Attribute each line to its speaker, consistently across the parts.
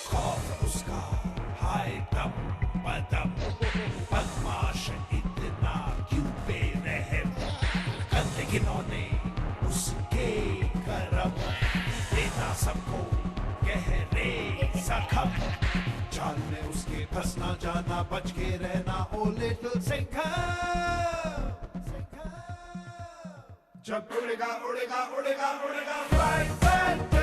Speaker 1: खौफ उसका हाय दम बदम, बदमाश इतना क्यों बेरहम, करते घिनौने उसके करम, देता सबको गहरे जख्म, जाल में उसके फंस ना जाना, बच के रहना ओ लिटिल सिंघम। जब उड़ेगा उड़ेगा उड़ेगा उड़ेगा flying Phantom.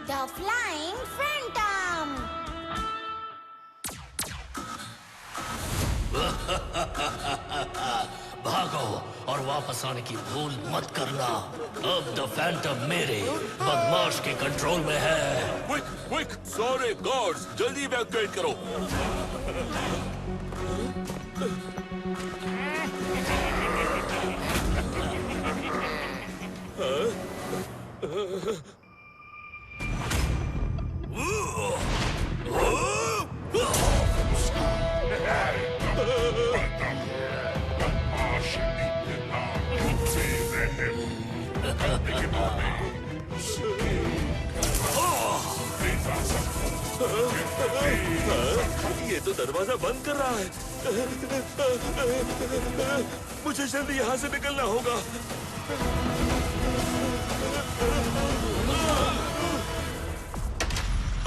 Speaker 2: The Flying Phantom!
Speaker 3: भागो और वापस आने की भूल मत करना। अब द फैंटम मेरे बदमाश के कंट्रोल में है।
Speaker 4: क्विक क्विक, सारे गार्ड्स जल्दी इवैक्यूएट करो। ये तो दरवाजा बंद कर रहा है। मुझे जल्दी यहाँ से निकलना होगा।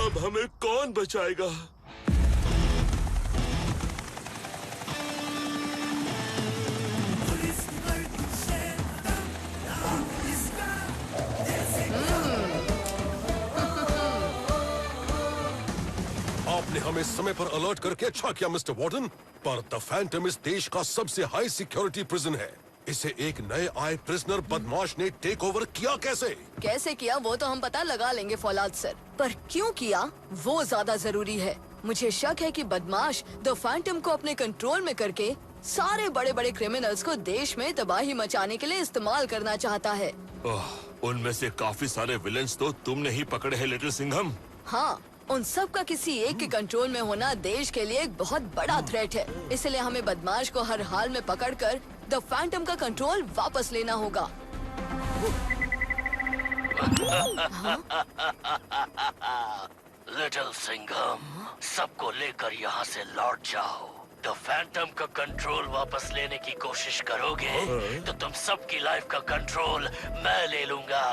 Speaker 4: अब हमें कौन बचाएगा?
Speaker 5: आपने हमें समय पर अलर्ट करके अच्छा किया मिस्टर वार्डन, पर द फैंटम इस देश का सबसे हाई सिक्योरिटी प्रिजन है। इसे एक नए आए प्रिजनर बदमाश ने टेक ओवर किया कैसे?
Speaker 6: कैसे किया वो तो हम पता लगा लेंगे फौलाद सर, पर क्यों किया वो ज्यादा जरूरी है। मुझे शक है कि बदमाश द फैंटम को अपने कंट्रोल में करके सारे बड़े बड़े क्रिमिनल्स को देश में तबाही मचाने के लिए इस्तेमाल करना चाहता है।
Speaker 4: उनमें से काफी सारे विलेंस तो तुमने ही पकड़े हैं लिटिल सिंघम।
Speaker 6: हाँ, उन सब का किसी एक के कंट्रोल में होना देश के लिए एक बहुत बड़ा थ्रेट है। इसलिए हमें बदमाश को हर हाल में पकड़कर द फैंटम का कंट्रोल वापस लेना होगा।
Speaker 3: लिटिल सिंघम, सबको लेकर यहाँ से लौट जाओ। द फैंटम का कंट्रोल वापस लेने की कोशिश करोगे तो तुम सबकी लाइफ का कंट्रोल मैं ले लूंगा।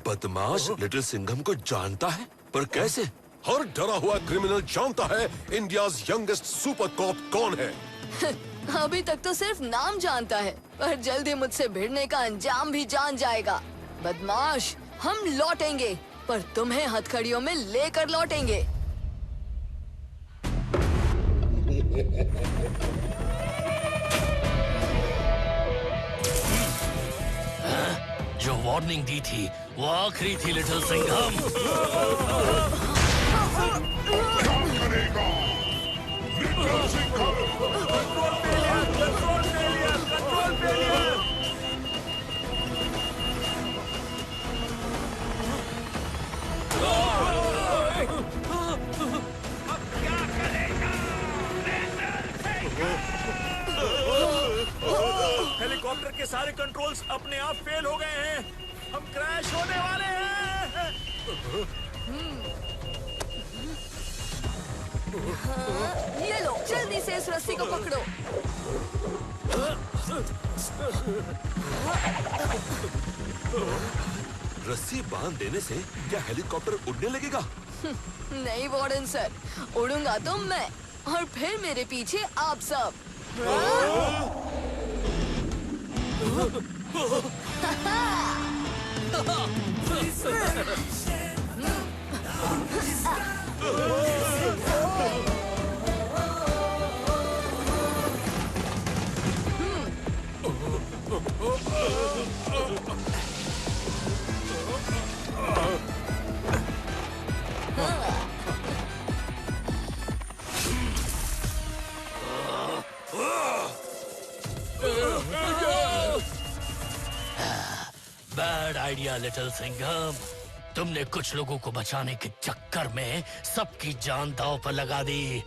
Speaker 4: बदमाश लिटिल सिंघम को जानता है, पर कैसे?
Speaker 5: हर डरा हुआ क्रिमिनल जानता है इंडियाज यंगेस्ट सुपर कॉप कौन है।
Speaker 6: अभी तक तो सिर्फ नाम जानता है, पर जल्दी मुझसे भिड़ने का अंजाम भी जान जाएगा। बदमाश, हम लौटेंगे, पर तुम्हें हथकड़ियों में लेकर लौटेंगे।
Speaker 3: जो वार्निंग दी थी वो आखिरी थी लिटिल सिंघम।
Speaker 4: हेलीकॉप्टर के सारे कंट्रोल्स अपने आप फेल हो गए हैं। हम क्रैश होने वाले हैं।
Speaker 6: ये लो, जल्दी से इस रस्सी को पकड़ो।
Speaker 4: रस्सी बांध देने से क्या हेलीकॉप्टर उड़ने लगेगा?
Speaker 6: नहीं वार्डन सर, उड़ूंगा तो मैं और फिर मेरे पीछे आप सब।
Speaker 3: गया लिटिल सिंघम। तुमने कुछ लोगों को बचाने के चक्कर में सबकी जान दांव पर लगा दी।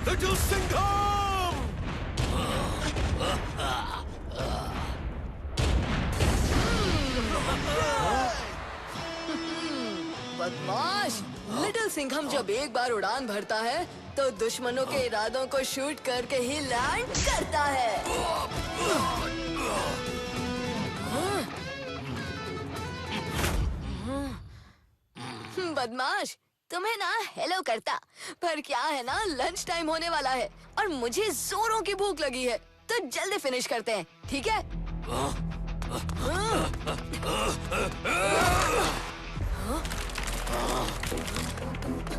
Speaker 5: लिटिल सिंघम!
Speaker 6: बदमाश! लिटिल सिंघम जब एक बार उड़ान भरता है तो दुश्मनों के इरादों को शूट करके ही लैंड करता है। बदमाश, तुम्हें ना हेलो करता, पर क्या है ना, लंच टाइम होने वाला है और मुझे जोरों की भूख लगी है, तो जल्दी फिनिश करते हैं, ठीक है?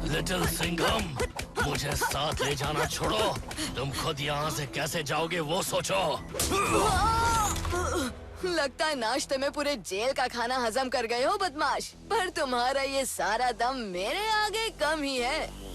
Speaker 3: लिटिल सिंघम, मुझे साथ ले जाना छोड़ो। तुम खुद यहाँ से कैसे जाओगे वो सोचो।
Speaker 6: लगता है नाश्ते में पूरे जेल का खाना हजम कर गए हो बदमाश, पर तुम्हारा ये सारा दम मेरे आगे कम ही है।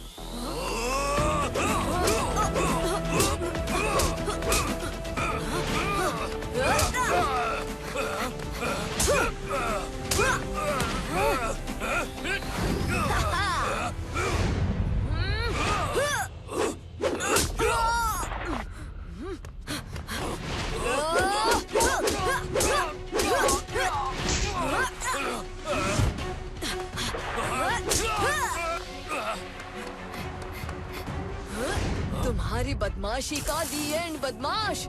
Speaker 6: तुम्हारी बदमाशी का दी एंड बदमाश।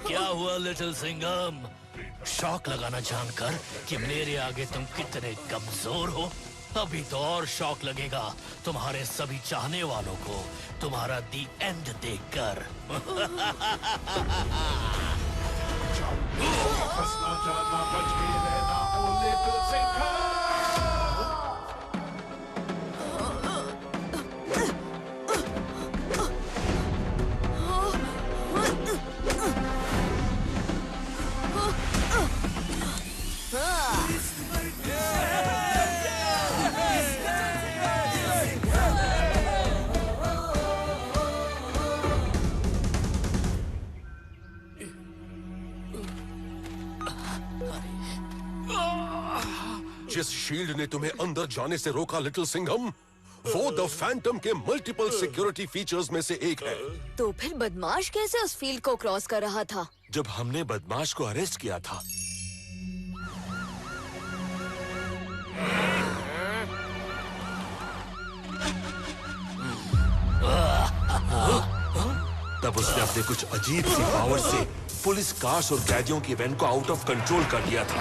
Speaker 3: क्या हुआ लिटिल सिंघम? शॉक लगाना जानकर कि मेरे आगे तुम कितने कमजोर हो? अभी तो और शॉक लगेगा तुम्हारे सभी चाहने वालों को तुम्हारा दी एंड देखकर।
Speaker 1: फंसना जाना बच के रहना ओ लिटिल सिंघम।
Speaker 5: जिस शील्ड ने तुम्हें अंदर जाने से रोका लिटिल सिंघम, वो द फैंटम के मल्टीपल सिक्योरिटी फीचर्स में से एक है।
Speaker 6: तो फिर बदमाश कैसे उस फील्ड को क्रॉस कर रहा था?
Speaker 7: जब हमने बदमाश को अरेस्ट किया था, तब उसने अपने कुछ अजीब सी पावर से पुलिस कार्स और कैदियों की वैन को आउट ऑफ कंट्रोल कर दिया था।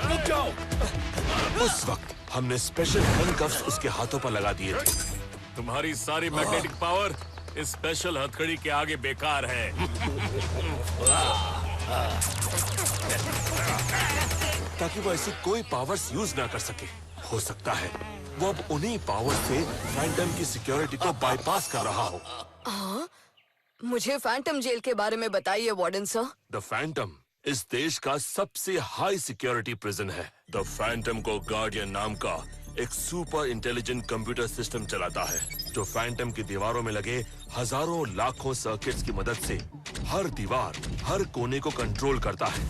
Speaker 4: रुक जाओ।
Speaker 7: उस वक्त हमने स्पेशल हैंडकफ्स उसके हाथों पर लगा दिए थे।
Speaker 4: तुम्हारी सारी मैग्नेटिक पावर इस स्पेशल हथकड़ी के आगे बेकार है।
Speaker 7: ताकि वो ऐसी कोई पावर्स यूज ना कर सके। हो सकता है वो अब उन्हीं पावर से फैंटम की सिक्योरिटी को बाईपास कर रहा हो।
Speaker 6: मुझे फैंटम जेल के बारे में बताइए वार्डन सर।
Speaker 7: द फैंटम इस देश का सबसे हाई सिक्योरिटी प्रिजन है। द फैंटम को गार्डियन नाम का एक सुपर इंटेलिजेंट कंप्यूटर सिस्टम चलाता है, जो फैंटम की दीवारों में लगे हजारों लाखों सर्किट्स की मदद से हर दीवार, हर कोने को कंट्रोल करता है।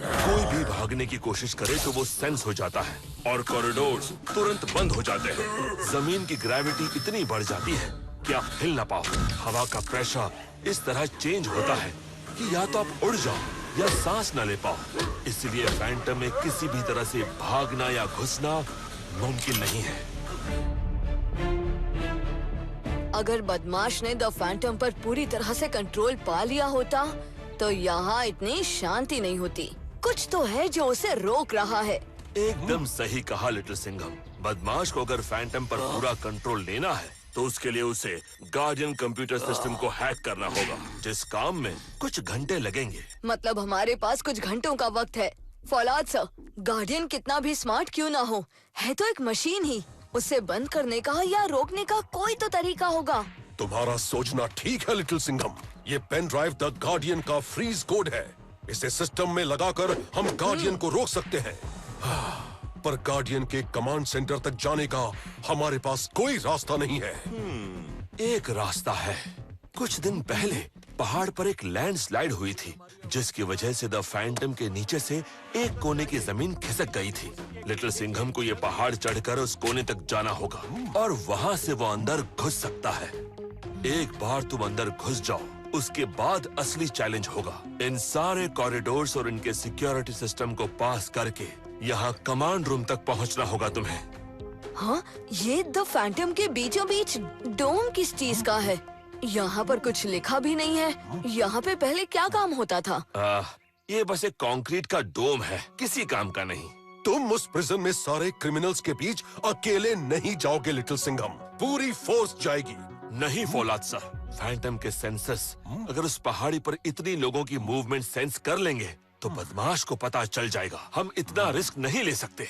Speaker 7: कोई भी भागने की कोशिश करे तो वो सेंस हो जाता है और कॉरिडोर्स तुरंत बंद हो जाते हैं। जमीन की ग्रेविटी इतनी बढ़ जाती है कि आप हिल ना पाओ। हवा का प्रेशर इस तरह चेंज होता है कि या तो आप उड़ जाओ या सांस ना ले पाओ। इसलिए फैंटम में किसी भी तरह से भागना या घुसना मुमकिन नहीं है।
Speaker 6: अगर बदमाश ने द फैंटम पर पूरी तरह से कंट्रोल पा लिया होता तो यहाँ इतनी शांति नहीं होती। कुछ तो है जो उसे रोक रहा है।
Speaker 7: एकदम सही कहा लिटिल सिंघम। बदमाश को अगर फैंटम पर पूरा कंट्रोल लेना है तो उसके लिए उसे गार्डियन कंप्यूटर सिस्टम को हैक करना होगा, जिस काम में कुछ घंटे लगेंगे।
Speaker 6: मतलब हमारे पास कुछ घंटों का वक्त है। फौलाद सर, गार्डियन कितना भी स्मार्ट क्यों ना हो, है तो एक मशीन ही। उसे बंद करने का या रोकने का कोई तो तरीका होगा।
Speaker 5: तुम्हारा सोचना ठीक है लिटिल सिंघम। ये पेन ड्राइव द गार्डियन का फ्रीज कोड है। इसे सिस्टम में लगाकर हम गार्डियन को रोक सकते हैं। पर गार्डियन के कमांड सेंटर तक जाने का हमारे पास कोई रास्ता नहीं है।
Speaker 7: एक रास्ता है। कुछ दिन पहले पहाड़ पर एक लैंडस्लाइड हुई थी, जिसकी वजह से द फैंटम के नीचे से एक कोने की जमीन खिसक गई थी। लिटिल सिंघम को ये पहाड़ चढ़कर उस कोने तक जाना होगा और वहाँ से वो अंदर घुस सकता है। एक बार तुम अंदर घुस जाओ, उसके बाद असली चैलेंज होगा। इन सारे कॉरिडोर्स और इनके सिक्योरिटी सिस्टम को पास करके यहाँ कमांड रूम तक पहुँचना होगा तुम्हें।
Speaker 6: हाँ, ये द फैंटम के बीचों बीच डोम किस चीज का है? यहाँ पर कुछ लिखा भी नहीं है। यहाँ पे पहले क्या काम होता था?
Speaker 7: ये बस एक कंक्रीट का डोम है, किसी काम का नहीं।
Speaker 5: तुम उस प्रिजन में सारे क्रिमिनल्स के बीच अकेले नहीं जाओगे लिटिल सिंघम। पूरी फोर्स जाएगी।
Speaker 7: नहीं फौलाद सर, फैंटम के सेंसर्स अगर उस पहाड़ी पर इतनी लोगों की मूवमेंट सेंस कर लेंगे तो बदमाश को पता चल जाएगा। हम इतना रिस्क नहीं ले सकते।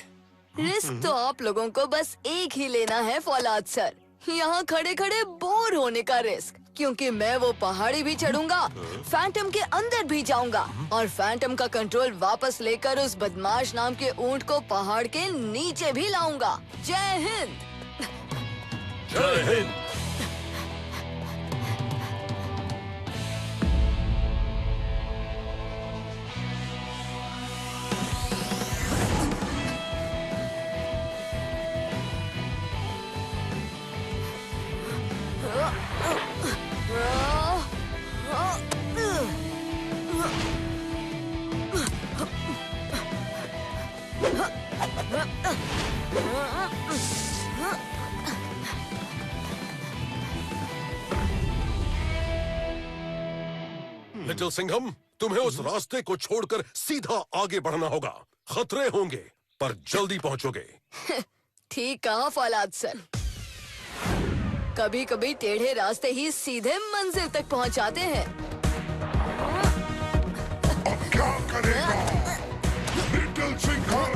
Speaker 6: रिस्क तो आप लोगों को बस एक ही लेना है फौलाद सर, यहाँ खड़े खड़े बोर होने का रिस्क। क्योंकि मैं वो पहाड़ी भी चढ़ूंगा, फैंटम के अंदर भी जाऊंगा और फैंटम का कंट्रोल वापस लेकर उस बदमाश नाम के ऊंट को पहाड़ के नीचे भी लाऊंगा। जय हिंद।
Speaker 7: जय हिंद।
Speaker 5: लिटिल सिंघम, तुम्हें उस रास्ते को छोड़कर सीधा आगे बढ़ना होगा। खतरे होंगे पर जल्दी पहुंचोगे।
Speaker 6: ठीक कहा फौलाद सर। कभी कभी टेढ़े रास्ते ही सीधे मंजिल तक पहुंचाते हैं।
Speaker 1: अब क्या करेगा लिटिल सिंघम?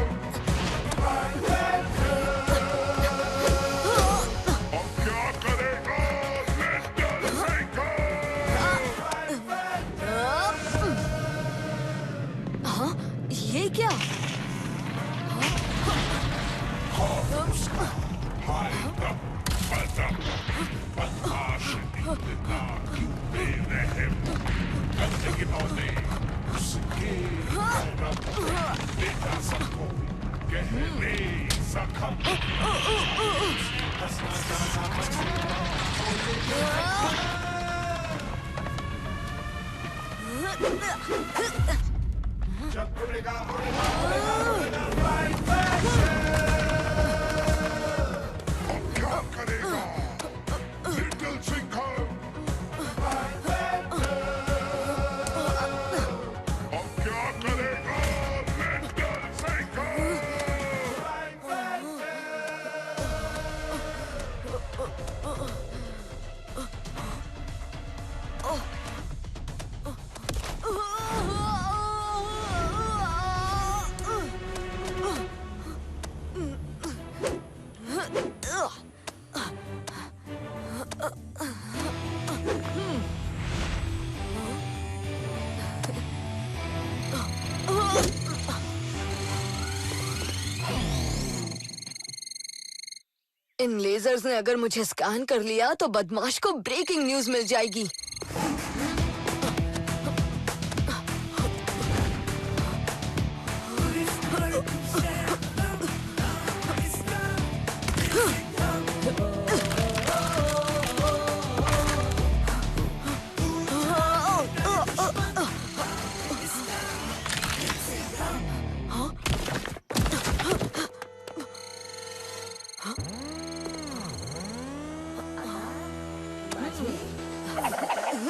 Speaker 1: अब क्या करेगा लिटिल सिंघम?
Speaker 6: हाँ, ये क्या?
Speaker 1: क्या करेगा लिटिल सिंघम? अब क्या करेगा लिटिल सिंघम?
Speaker 6: इन लेजर्स ने अगर मुझे स्कैन कर लिया तो बदमाश को ब्रेकिंग न्यूज मिल जाएगी। ये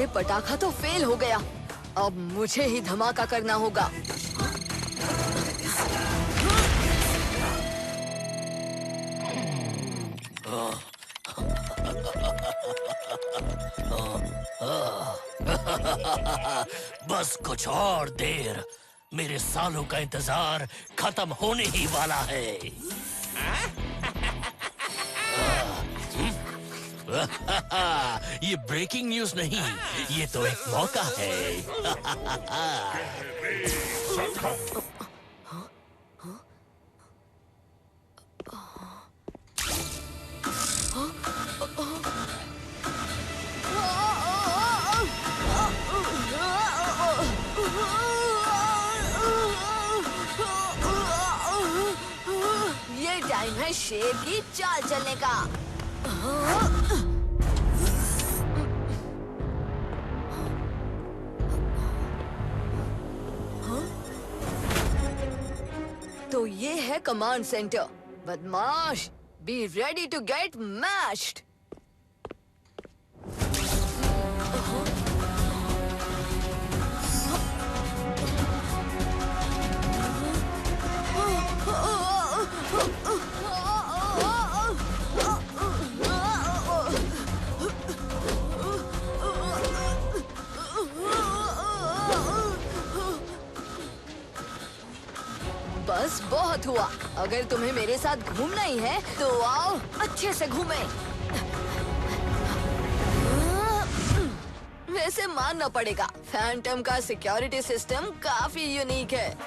Speaker 6: पटाखा तो फेल हो गया। अब मुझे ही धमाका करना होगा।
Speaker 3: बस कुछ और देर, मेरे सालों का इंतजार खत्म होने ही वाला है। ये ब्रेकिंग न्यूज नहीं, ये तो एक मौका है।
Speaker 6: ये टाइम है शेर की चाल चलने का। तो ये है कमांड सेंटर। बदमाश, be ready to get mashed. बस बहुत हुआ। अगर तुम्हें मेरे साथ घूमना ही है तो आओ अच्छे से घूमें। वैसे मानना पड़ेगा, फैंटम का सिक्योरिटी सिस्टम काफी यूनिक है।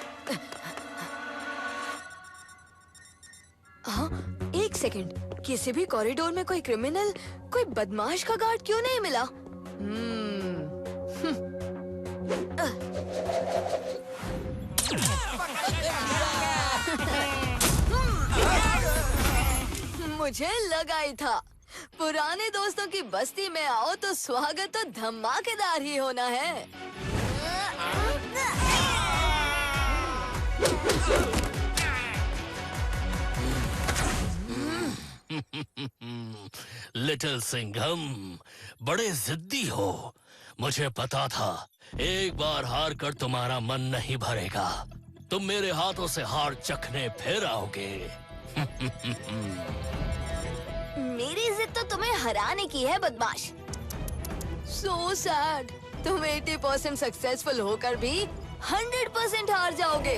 Speaker 6: हाँ, एक सेकंड, किसी भी कॉरिडोर में कोई क्रिमिनल, कोई बदमाश का गार्ड क्यों नहीं मिला? मुझे लगा ही था, पुराने दोस्तों की बस्ती में आओ तो स्वागत तो धमाकेदार ही होना है।
Speaker 3: लिटिल सिंघम, बड़े जिद्दी हो। मुझे पता था एक बार हार कर तुम्हारा मन नहीं भरेगा। तुम मेरे हाथों से हार चखने फिर आओगे।
Speaker 2: मेरी जिद तो तुम्हें हराने की है बदमाश।
Speaker 6: So sad, तुम 80% सक्सेसफुल होकर भी 100% हार जाओगे।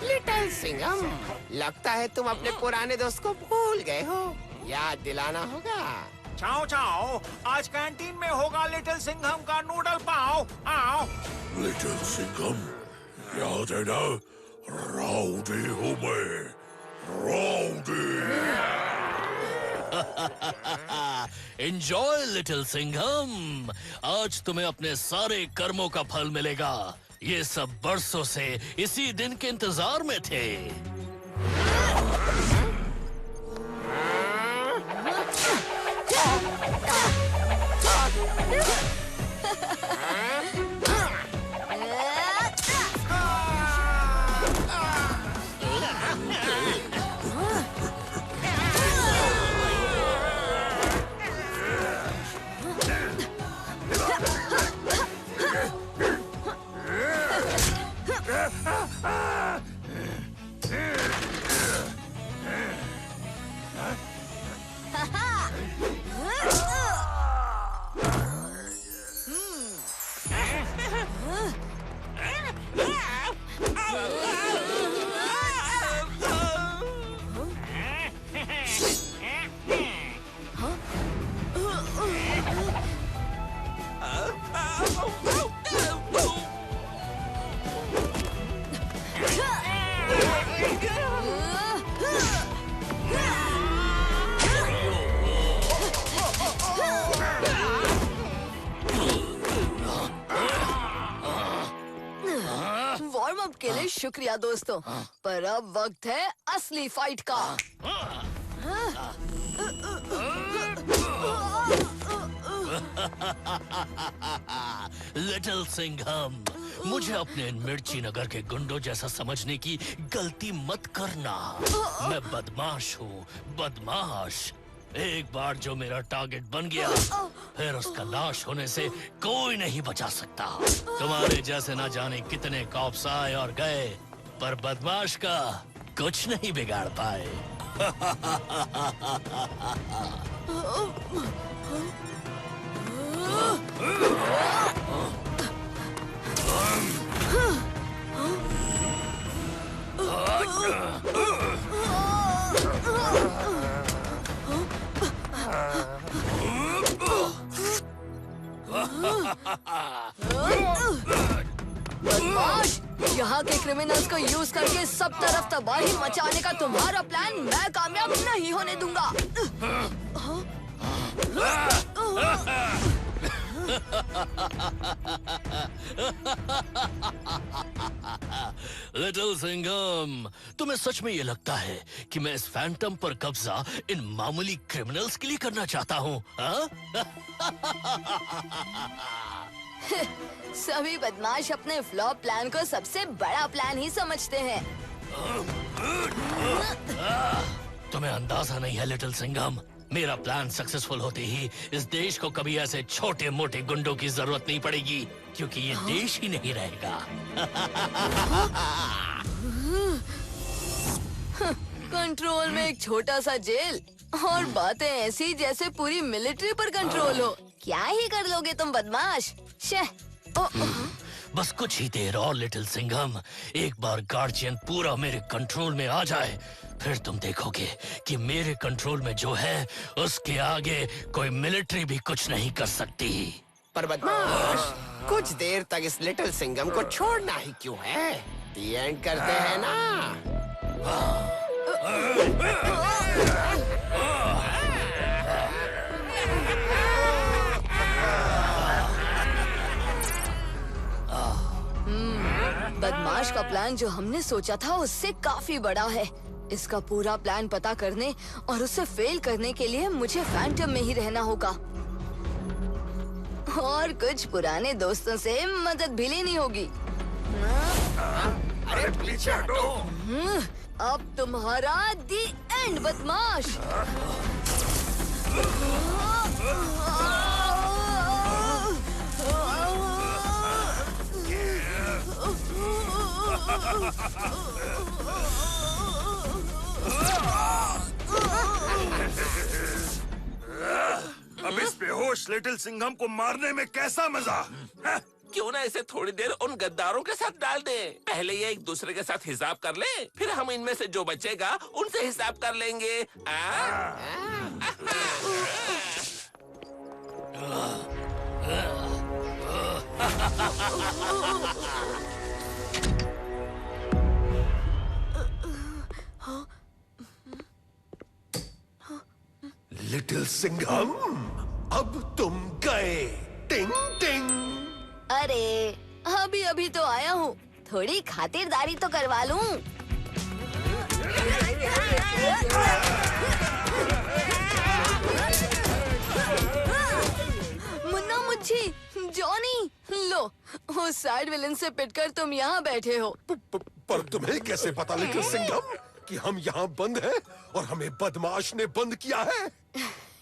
Speaker 8: लिटिल सिंघम, लगता है तुम अपने पुराने दोस्त को भूल गए हो। याद दिलाना होगा।
Speaker 4: चाओ चाओ, आज कैंटीन में होगा लिटिल सिंघम का नूडल पाव। आओ।
Speaker 5: लिटिल सिंघम, याद है ना, राउडी हूँ मैं, राउडी।
Speaker 3: एंजॉय लिटिल सिंघम, आज तुम्हें अपने सारे कर्मों का फल मिलेगा। ये सब बरसों से इसी दिन के इंतजार में थे।
Speaker 6: अब के लिए शुक्रिया दोस्तों, पर अब वक्त है असली फाइट का।
Speaker 3: लिटिल सिंघम, मुझे अपने मिर्ची नगर के गुंडों जैसा समझने की गलती मत करना। मैं बदमाश हूँ, बदमाश। एक बार जो मेरा टारगेट बन गया, फिर उसका लाश होने से कोई नहीं बचा सकता। तुम्हारे जैसे ना जाने कितने कॉप्स आए और गए, पर बदमाश का कुछ नहीं बिगाड़ पाए।
Speaker 6: बदमाश, यहाँ के क्रिमिनल्स को यूज करके सब तरफ तबाही मचाने का तुम्हारा प्लान मैं कामयाब नहीं होने दूंगा।
Speaker 3: लिटिल सिंघम, तुम्हें सच में ये लगता है कि मैं इस फैंटम पर कब्जा इन मामूली क्रिमिनल्स के लिए करना चाहता हूँ?
Speaker 6: सभी बदमाश अपने फ्लॉप प्लान को सबसे बड़ा प्लान ही समझते हैं।
Speaker 3: तुम्हें अंदाजा नहीं है लिटिल सिंघम, मेरा प्लान सक्सेसफुल होते ही इस देश को कभी ऐसे छोटे मोटे गुंडों की जरूरत नहीं पड़ेगी, क्योंकि ये देश ही नहीं रहेगा।
Speaker 6: कंट्रोल में एक छोटा सा जेल और बातें ऐसी जैसे पूरी मिलिट्री पर कंट्रोल हो। क्या ही कर लोगे तुम बदमाश।
Speaker 3: बस कुछ ही देर और लिटिल सिंघम, एक बार गार्जियन पूरा मेरे कंट्रोल में आ जाए, फिर तुम देखोगे कि मेरे कंट्रोल में जो है उसके आगे कोई मिलिट्री भी कुछ नहीं कर सकती।
Speaker 8: पर बदमाश, कुछ देर तक इस लिटिल सिंघम को छोड़ना ही क्यों है? दी एंड करते हैं ना।
Speaker 6: बदमाश का प्लान जो हमने सोचा था उससे काफी बड़ा है। इसका पूरा प्लान पता करने और उसे फेल करने के लिए मुझे फैंटम में ही रहना होगा और कुछ पुराने दोस्तों से मदद भी लेनी होगी।
Speaker 8: अरे पीछे हटो।
Speaker 6: अब तुम्हारा दी एंड बदमाश।
Speaker 4: अब इस बेहोश लिटिल सिंघम को मारने में कैसा मजा।
Speaker 9: क्यों ना इसे थोड़ी देर उन गद्दारों के साथ डाल दे। पहले ये एक दूसरे के साथ हिसाब कर ले, फिर हम इनमें से जो बचेगा उनसे हिसाब कर लेंगे।
Speaker 5: लिटिल सिंघम, अब तुम गए। टिंग टिंग।
Speaker 6: अरे अभी अभी तो आया हूँ, थोड़ी खातिरदारी तो करवा लूं। मुन्ना मुच्छी, जॉनी, लो उस साइड विलन से पिटकर तुम यहाँ बैठे हो।
Speaker 5: पर तुम्हें कैसे पता लिटिल सिंघम कि हम यहाँ बंद हैं और हमें बदमाश ने बंद किया है?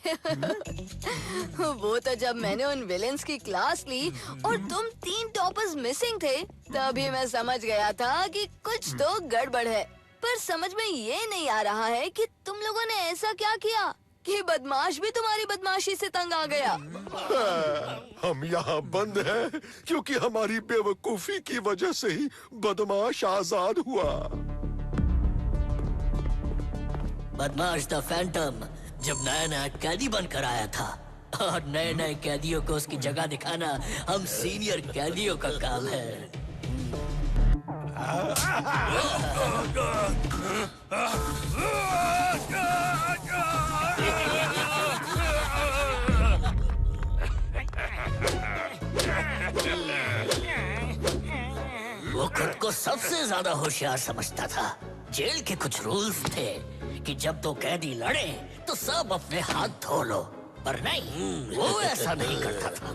Speaker 6: वो तो जब मैंने उन विलेंस की क्लास ली और तुम 3 टॉपर्स मिसिंग थे, तभी मैं समझ गया था कि कुछ तो गड़बड़ है। पर समझ में ये नहीं आ रहा है कि तुम लोगों ने ऐसा क्या किया कि बदमाश भी तुम्हारी बदमाशी से तंग आ गया।
Speaker 5: हम यहाँ बंद हैं क्योंकि हमारी बेवकूफी की वजह से ही बदमाश आजाद हुआ।
Speaker 3: बदमाश द फैंटम जब नया नया कैदी बनकर आया था और नए नए कैदियों को उसकी जगह दिखाना हम सीनियर कैदियों का काम है। वो खुद को सबसे ज्यादा होशियार समझता था। जेल के कुछ रूल्स थे कि जब दो कैदी लड़े तो सब अपने हाथ धो लो, पर नहीं, वो ऐसा नहीं करता था।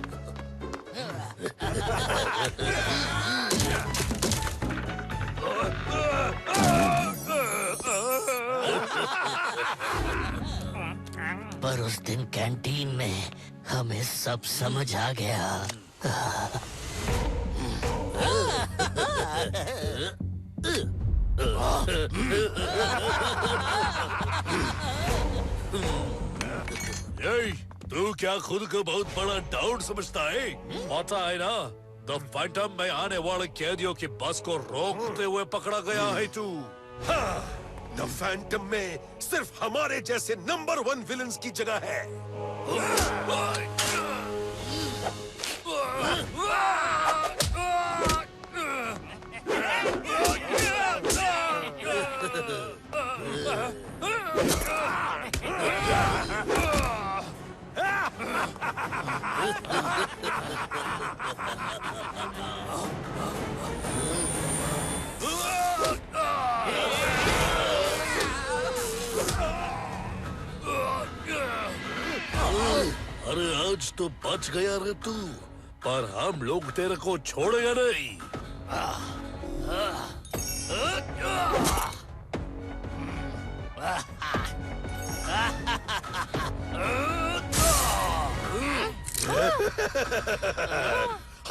Speaker 3: पर उस दिन कैंटीन में हमें सब समझ आ गया।
Speaker 4: तू क्या खुद को बहुत बड़ा डाउट समझता है? पता है ना, द फैंटम में आने वाले कैदियों की बस को रोकते हुए पकड़ा गया है तू।
Speaker 5: द फैंटम में सिर्फ हमारे जैसे नंबर 1 विलन्स की जगह है।
Speaker 4: अरे आज तो बच गया रे तू, पर हम लोग तेरे को छोड़ेगा नहीं।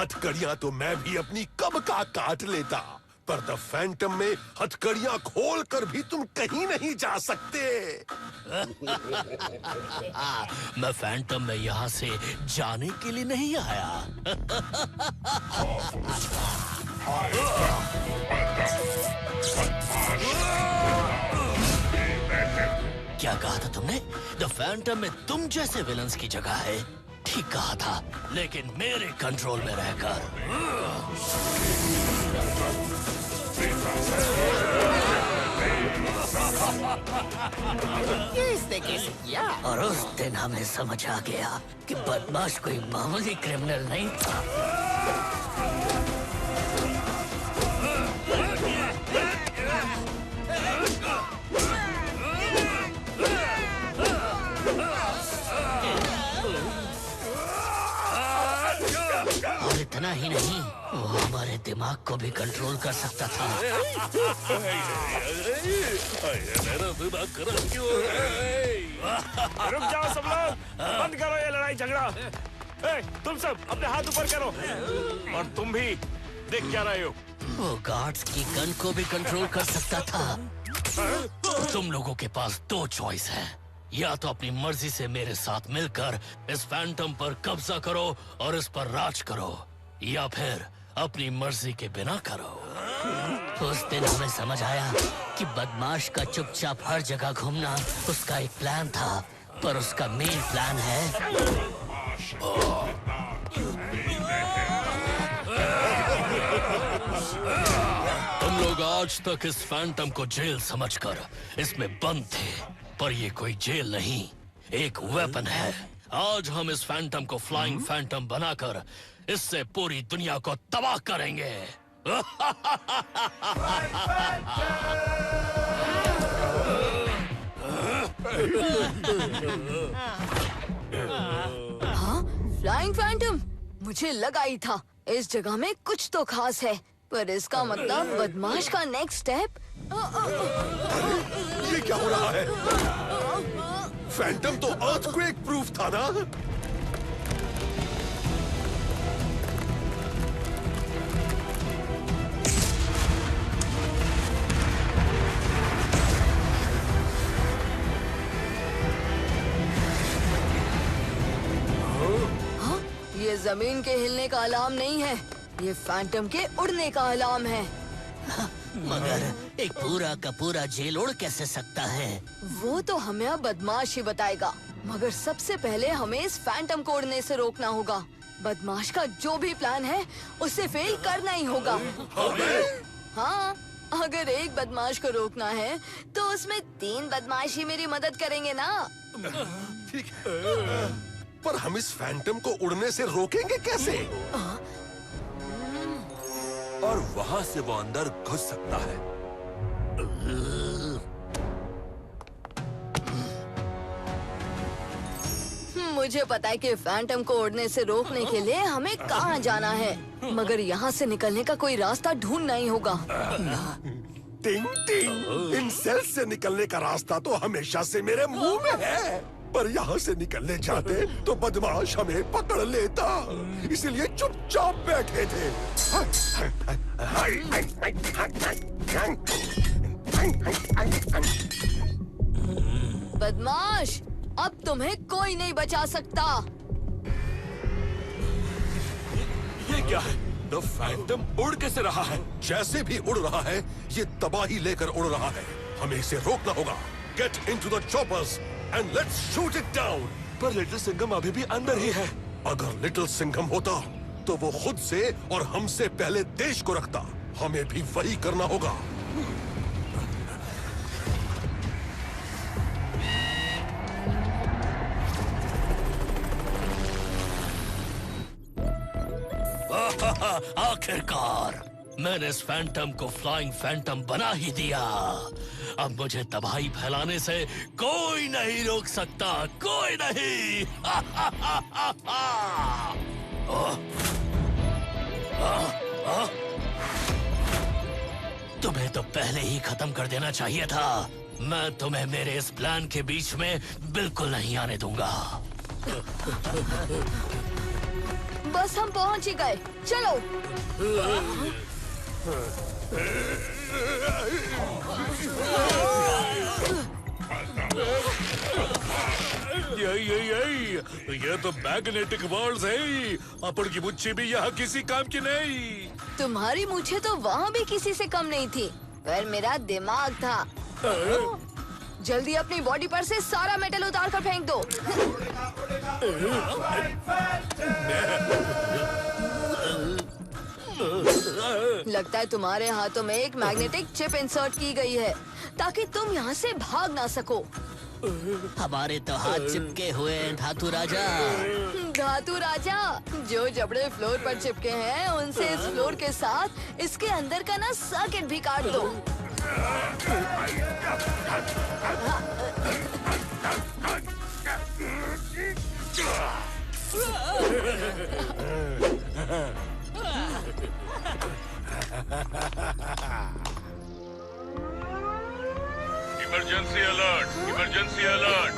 Speaker 5: हथकड़ियां तो मैं भी अपनी कब का काट लेता, पर द फैंटम में हथकड़ियां खोल कर भी तुम कहीं नहीं जा सकते।
Speaker 3: मैं फैंटम में यहाँ से जाने के लिए नहीं आया। क्या कहा था तुमने? द फैंटम में तुम जैसे विलन्स की जगह है। ठीक कहा था, लेकिन मेरे कंट्रोल में रहकर।
Speaker 8: ये इसने कैसे किया?
Speaker 3: और उस दिन हमें समझ आ गया कि बदमाश कोई मामूली क्रिमिनल नहीं था। और इतना ही नहीं, वो हमारे दिमाग को भी कंट्रोल कर सकता था।
Speaker 4: मेरा दिमाग खराब क्यों हो रहा है?
Speaker 1: रुक जाओ सब लोग, बंद करो ये लड़ाई झगड़ा। तुम सब अपने हाथ ऊपर करो, और तुम भी देख क्या रहे हो?
Speaker 3: वो गार्ड्स की गन को भी कंट्रोल कर सकता था। तुम लोगों के पास दो चॉइस है, या तो अपनी मर्जी से मेरे साथ मिलकर इस फैंटम पर कब्जा करो और इस पर राज करो, या फिर अपनी मर्जी के बिना करो। उस दिन हमें समझ आया कि बदमाश का चुपचाप हर जगह घूमना उसका एक प्लान था, पर उसका मेन प्लान है तुम लोग आज तक इस फैंटम को जेल समझकर इसमें बंद थे, पर ये कोई जेल नहीं, एक वेपन है। आज हम इस फैंटम को फ्लाइंग फैंटम बनाकर इससे पूरी दुनिया को तबाह करेंगे।
Speaker 6: हाँ, फ्लाइंग फैंटम, मुझे लगा ही था इस जगह में कुछ तो खास है, पर इसका मतलब बदमाश का नेक्स्ट स्टेप।
Speaker 5: ये क्या हो रहा है? फैंटम तो अर्थक्वेक प्रूफ था ना?
Speaker 6: हाँ, ये जमीन के हिलने का अलार्म नहीं है, ये फैंटम के उड़ने का अलार्म है।
Speaker 3: मगर एक पूरा का पूरा जेल उड़ कैसे सकता है?
Speaker 6: वो तो हमें अब बदमाश ही बताएगा, मगर सबसे पहले हमें इस फैंटम को उड़ने से रोकना होगा। बदमाश का जो भी प्लान है उसे फेल करना ही होगा। हाँ, अगर एक बदमाश को रोकना है तो उसमें 3 बदमाश ही मेरी मदद करेंगे ना।
Speaker 5: ठीक है, पर हम इस फैंटम को उड़ने से रोकेंगे कैसे?
Speaker 7: और वहां से वो अंदर घुस सकता है।
Speaker 6: मुझे पता है कि फैंटम को उड़ने से रोकने के लिए हमें कहाँ जाना है, मगर यहाँ से निकलने का कोई रास्ता ढूंढना ही होगा।
Speaker 10: टिंग टिंग, इन सेल्स से निकलने का रास्ता तो हमेशा से मेरे मुंह में है, पर यहाँ से निकलने जाते तो बदमाश हमें पकड़ लेता, इसलिए चुपचाप बैठे थे।
Speaker 6: बदमाश, अब तुम्हें कोई नहीं बचा सकता।
Speaker 7: ये क्या है? द फैंटम उड़ कैसे रहा है?
Speaker 5: जैसे भी उड़ रहा है, ये तबाही लेकर उड़ रहा है। हमें इसे रोकना होगा। Get into the choppers and let's shoot it down.
Speaker 7: पर लिटिल सिंघम अभी भी अंदर ही है।
Speaker 5: अगर लिटिल सिंघम होता तो वो खुद से और हमसे पहले देश को रखता। हमें भी वही करना होगा।
Speaker 3: आखिरकार मैंने इस फैंटम को फ्लाइंग फैंटम बना ही दिया। अब मुझे तबाही फैलाने से कोई नहीं रोक सकता, कोई नहीं। तुम्हें तो पहले ही खत्म कर देना चाहिए था। मैं तुम्हें मेरे इस प्लान के बीच में बिल्कुल नहीं आने दूंगा।
Speaker 6: बस हम पहुंच ही गए, चलो।
Speaker 4: ये तो मैग्नेटिक वर्ल्ड है। अपन की मुच्छी भी यहाँ किसी काम की नहीं।
Speaker 6: तुम्हारी मूछें तो वहाँ भी किसी से कम नहीं थी, पर मेरा दिमाग था। जल्दी अपनी बॉडी पर से सारा मेटल उतार कर फेंक दो। लगता है तुम्हारे हाथों में एक मैग्नेटिक चिप इंसर्ट की गई है ताकि तुम यहाँ से भाग ना सको।
Speaker 3: हमारे तो हाथ चिपके हुए हैं धातु राजा।
Speaker 6: धातु राजा, जो जबड़े फ्लोर पर चिपके हैं उनसे इस फ्लोर के साथ इसके अंदर का ना सर्किट भी काट दो।
Speaker 1: Emergency alert, emergency alert.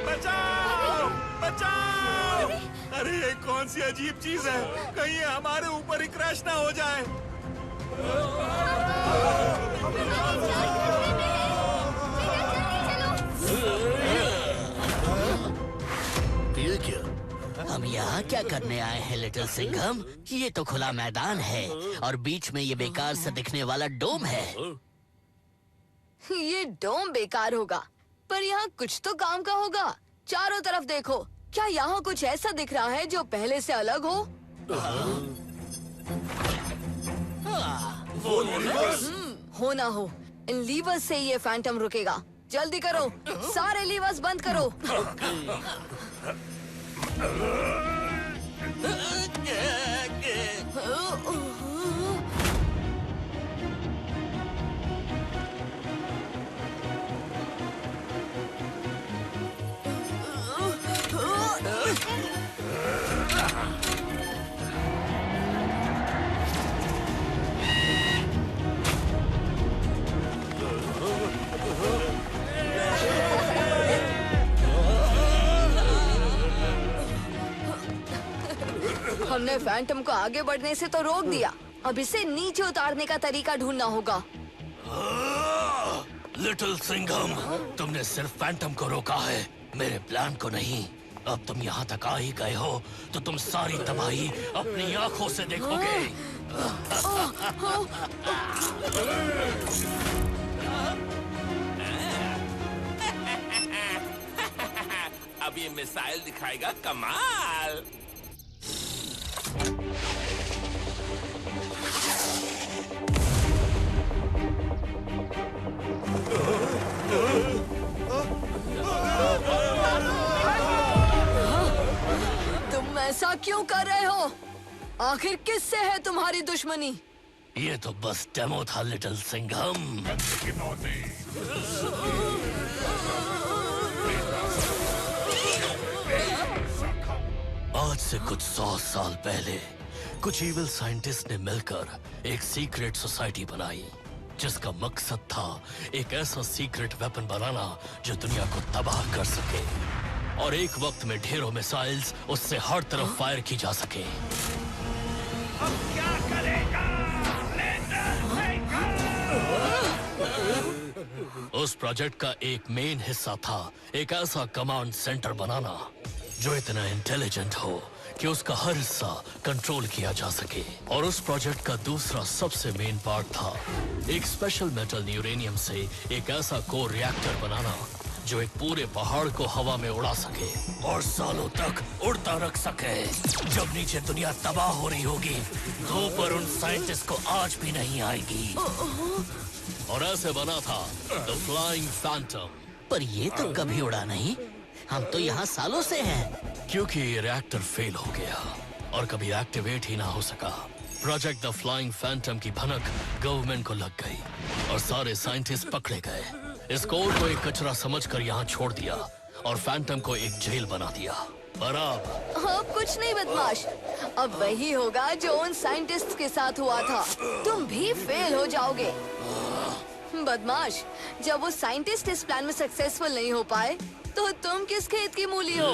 Speaker 1: बचाओ, बचाओ। अरे ये कौन सी अजीब चीज है? कहीं ये हमारे ऊपर ही क्रैश ना हो जाए।
Speaker 3: ये क्या? हम यहाँ क्या करने आए हैं लिटिल सिंघम? ये तो खुला मैदान है और बीच में ये बेकार सा दिखने वाला डोम है।
Speaker 6: ये डोम बेकार होगा, पर यहाँ कुछ तो काम का होगा। चारों तरफ देखो, क्या यहाँ कुछ ऐसा दिख रहा है जो पहले से अलग हो? हो ना हो, इन लीवर्स से ये फैंटम रुकेगा। जल्दी करो, सारे लीवर्स बंद करो। हमने फैंटम को आगे बढ़ने से तो रोक दिया, अब इसे नीचे उतारने का तरीका ढूंढना होगा।
Speaker 3: लिटिल सिंघम, तुमने सिर्फ फैंटम को रोका है, मेरे प्लान को नहीं। अब तुम यहाँ तक आ ही गए हो तो तुम सारी तबाही अपनी आंखों से देखोगे।
Speaker 9: अब ये मिसाइल दिखाएगा कमाल।
Speaker 6: तुम ऐसा क्यों कर रहे हो? आखिर किससे है तुम्हारी दुश्मनी?
Speaker 3: ये तो बस डेमो था लिटिल सिंघम। आज से कुछ 100 साल पहले कुछ इविल साइंटिस्ट ने मिलकर एक सीक्रेट सोसाइटी बनाई, जिसका मकसद था एक ऐसा सीक्रेट वेपन बनाना जो दुनिया को तबाह कर सके और एक वक्त में ढेरों मिसाइल्स उससे हर तरफ फायर की जा सके।
Speaker 1: अब क्या करेगा
Speaker 3: उस प्रोजेक्ट का एक मेन हिस्सा था एक ऐसा कमांड सेंटर बनाना जो इतना इंटेलिजेंट हो कि उसका हर हिस्सा कंट्रोल किया जा सके। और उस प्रोजेक्ट का दूसरा सबसे मेन पार्ट था एक स्पेशल मेटल यूरेनियम से एक ऐसा कोर रिएक्टर बनाना जो एक पूरे पहाड़ को हवा में उड़ा सके और सालों तक उड़ता रख सके। जब नीचे दुनिया तबाह हो रही होगी तो ऊपर उन साइंटिस्ट को आज भी नहीं आएगी। और ऐसे बना था द फ्लाइंग फैंटम।
Speaker 11: पर ये तो कभी उड़ा नहीं, हम तो यहाँ सालों से हैं।
Speaker 3: क्योंकि ये रिएक्टर फेल हो गया और कभी एक्टिवेट ही ना हो सका। प्रोजेक्ट द फ्लाइंग फैंटम की भनक गवर्नमेंट को लग गई और सारे साइंटिस्ट पकड़े गए। इस कोड को एक कचरा समझकर यहाँ छोड़ दिया और फैंटम को एक जेल बना दिया। पर
Speaker 6: अब कुछ नहीं बदमाश, अब वही होगा जो उन साइंटिस्ट के साथ हुआ था। तुम भी फेल हो जाओगे। बदमाश, जब वो साइंटिस्ट इस प्लान में सक्सेसफुल नहीं हो पाए तो तुम किस खेत की मूली हो?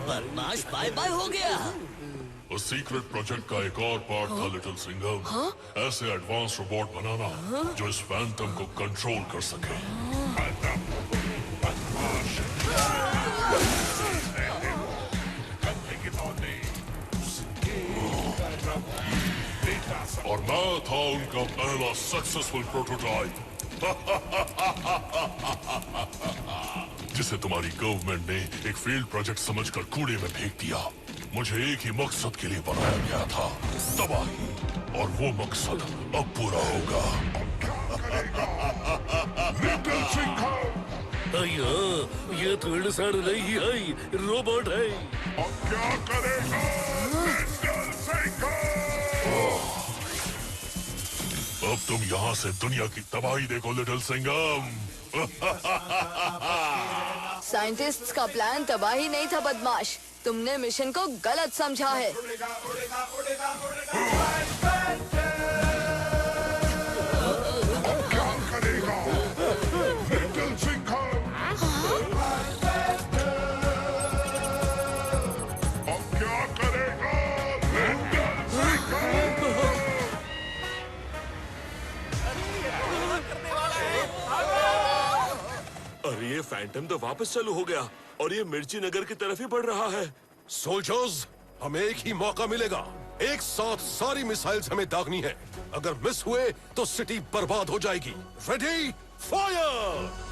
Speaker 11: बदमाश बाय बाय हो गया।
Speaker 4: उस सीक्रेट प्रोजेक्ट का एक और पार्ट था लिटिल सिंघम, ऐसे एडवांस रोबोट बनाना जो इस फैंटम को कंट्रोल कर सके। और मैं था उनका पहला सक्सेसफुल प्रोटोटाइप जिसे तुम्हारी गवर्नमेंट ने एक फेल्ड प्रोजेक्ट समझकर कूड़े में फेंक दिया। मुझे एक ही मकसद के लिए बनाया गया था, तबाही, और वो मकसद अब पूरा होगा। ये तो इंसान नहीं है, रोबोट है।
Speaker 10: अब क्या करेगा
Speaker 4: अब तुम यहाँ से दुनिया की तबाही देखो लिटिल सिंघम।
Speaker 6: साइंटिस्ट्स का प्लान तबाही नहीं था बदमाश, तुमने मिशन को गलत समझा है।
Speaker 10: क्या करेगा लिटिल सिंघम? अब क्या करेगा लिटिल सिंघम?
Speaker 7: अरे ये फैंटम तो वापस चालू हो गया और ये मिर्ची नगर की तरफ ही बढ़ रहा है।
Speaker 5: सोल्जर्स, हमें एक ही मौका मिलेगा। एक साथ सारी मिसाइल्स हमें दागनी है। अगर मिस हुए तो सिटी बर्बाद हो जाएगी। Ready, fire!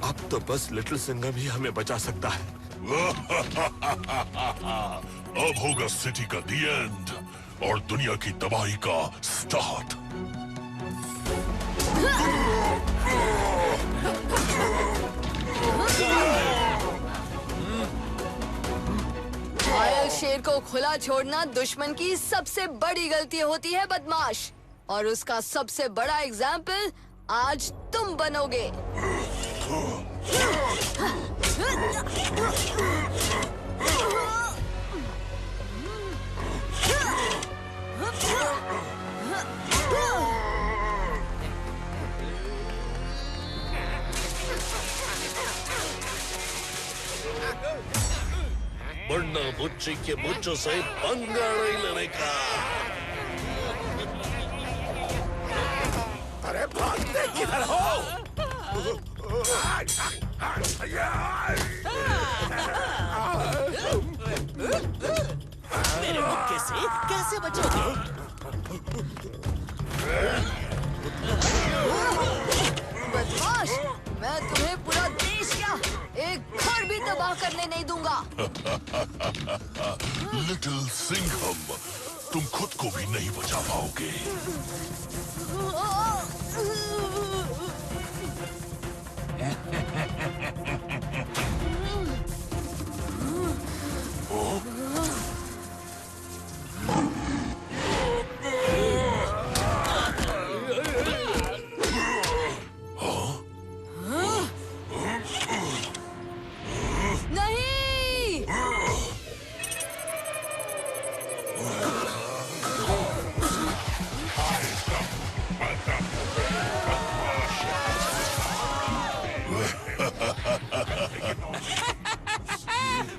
Speaker 7: अब तो बस लिटिल सिंघम ही हमें बचा सकता है।
Speaker 4: अब होगा सिटी का दी एंड और दुनिया की तबाही का स्टार्ट।
Speaker 6: घायल शेर को खुला छोड़ना दुश्मन की सबसे बड़ी गलती होती है बदमाश, और उसका सबसे बड़ा एग्जाम्पल आज तुम बनोगे।
Speaker 12: बुच्ची के बुच्चों से पंगा नहीं लेने का।
Speaker 10: अरे भागते किधर हो?
Speaker 11: मेरे मुक्के से कैसे बचोगे?
Speaker 6: बदमाश, मैं तुम्हें पूरा देश क्या एक घर भी तबाह करने नहीं दूंगा।
Speaker 4: लिटिल सिंघम, तुम खुद को भी नहीं बचा पाओगे।
Speaker 6: नहीं,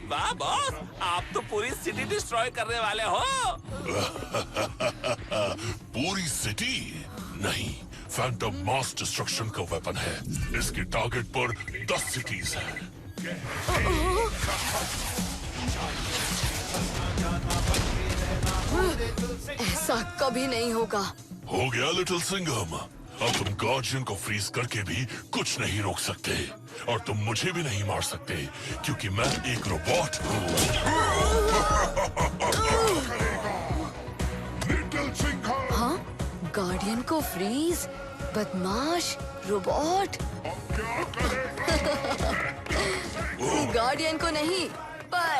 Speaker 9: वाह बॉस, आप तो पूरी सिटी डिस्ट्रॉय करने वाले हो।
Speaker 4: पूरी सिटी नहीं, फैंटम मास डिस्ट्रक्शन का वेपन है। इसके टारगेट पर 10 सिटीज हैं।
Speaker 6: ऐसा कभी नहीं होगा।
Speaker 4: हो गया लिटिल सिंघम। अब तुम गार्जियन को फ्रीज करके भी कुछ नहीं रोक सकते, और तुम मुझे भी नहीं मार सकते क्योंकि मैं एक रोबोट हूँ। लिटिल सिंघम।
Speaker 6: हाँ, गार्डियन को फ्रीज, बदमाश, रोबोट। गार्डियन को नहीं, पर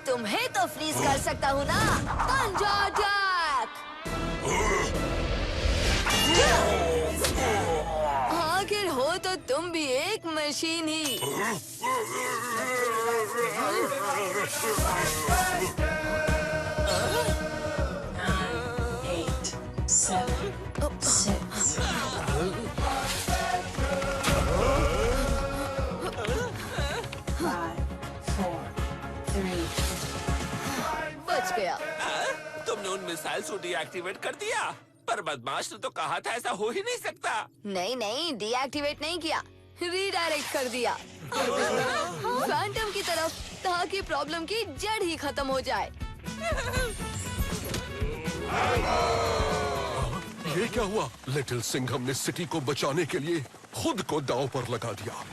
Speaker 6: तुम्हें तो फ्रीज कर सकता हूँ ना। पंजा अटैक। आखिर हो तो तुम भी एक मशीन ही। बच गया।
Speaker 9: तुमने उन मिसाइल को डीएक्टिवेट कर दिया, पर बदमाश ने तो कहा था ऐसा हो ही नहीं सकता।
Speaker 6: नहीं नहीं, डीएक्टिवेट नहीं किया, रीडायरेक्ट कर दिया फैंटम की तरफ, ताकि प्रॉब्लम की जड़ ही खत्म हो जाए।
Speaker 5: ये क्या हुआ? लिटिल सिंघम ने सिटी को बचाने के लिए खुद को दांव पर लगा दिया।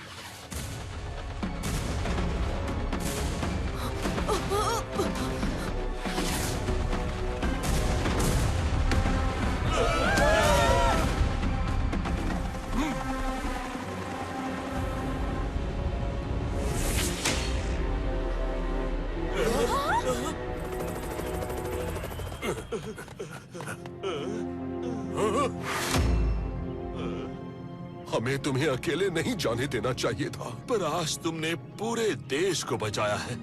Speaker 5: हमें तुम्हें अकेले नहीं जाने देना चाहिए था।
Speaker 7: पर आज तुमने पूरे देश को बचाया है।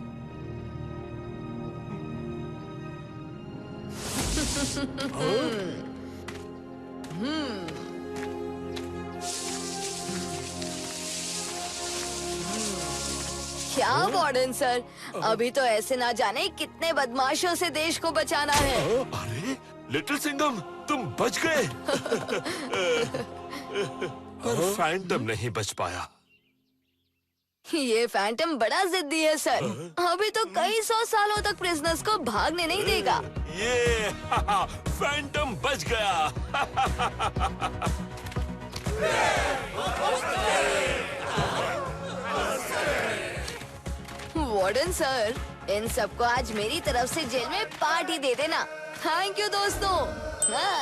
Speaker 6: क्या वार्डन सर, अभी तो ऐसे ना जाने कितने बदमाशों से देश को बचाना है।
Speaker 7: अरे लिटिल सिंघम, तुम बच गए। पर फैंटम नहीं बच पाया।
Speaker 6: ये फैंटम बड़ा जिद्दी है सर, अभी तो कई 100 सालों तक प्रिजनर्स को भागने नहीं देगा।
Speaker 7: ये फैंटम बच गया।
Speaker 6: वार्डन सर, इन सबको आज मेरी तरफ से जेल में पार्टी दे देना। थैंक यू दोस्तों। हाँ।